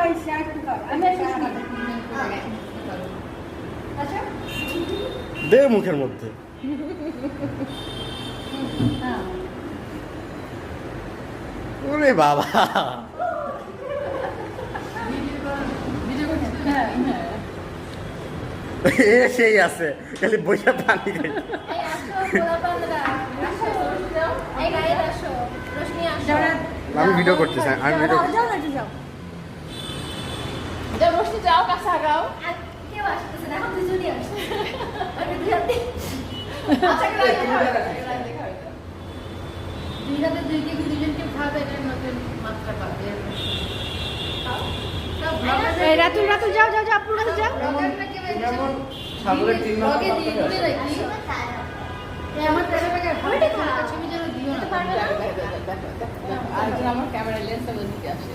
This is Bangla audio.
হয়েছে আর একটু কর আমি আচ্ছা দে মুখের মধ্যে ওরে বাবা সেই আছে খালি বইয়া পানি খাই আমি ভিডিও করতেছি আমি ভিডিও যাও না যাও যাও রোশনি যাও কাছে আগাও কেউ আসতেছে না এখন দুজনই আসছে আমি দুই হাতে আচ্ছা দুই হাতে দুই কেজি দুজনকে খাবে এটার মধ্যে মাত্রা পাবে এই রাতুল রাতুল যাও যাও যাও পুরো যাও যেমন ছাগলের 3 মাস ওকে দিয়ে দিতে রাখি এই আমার টাকা ছবি যেন দিও না আর আমার ক্যামেরা লেন্সটা বলতে আসে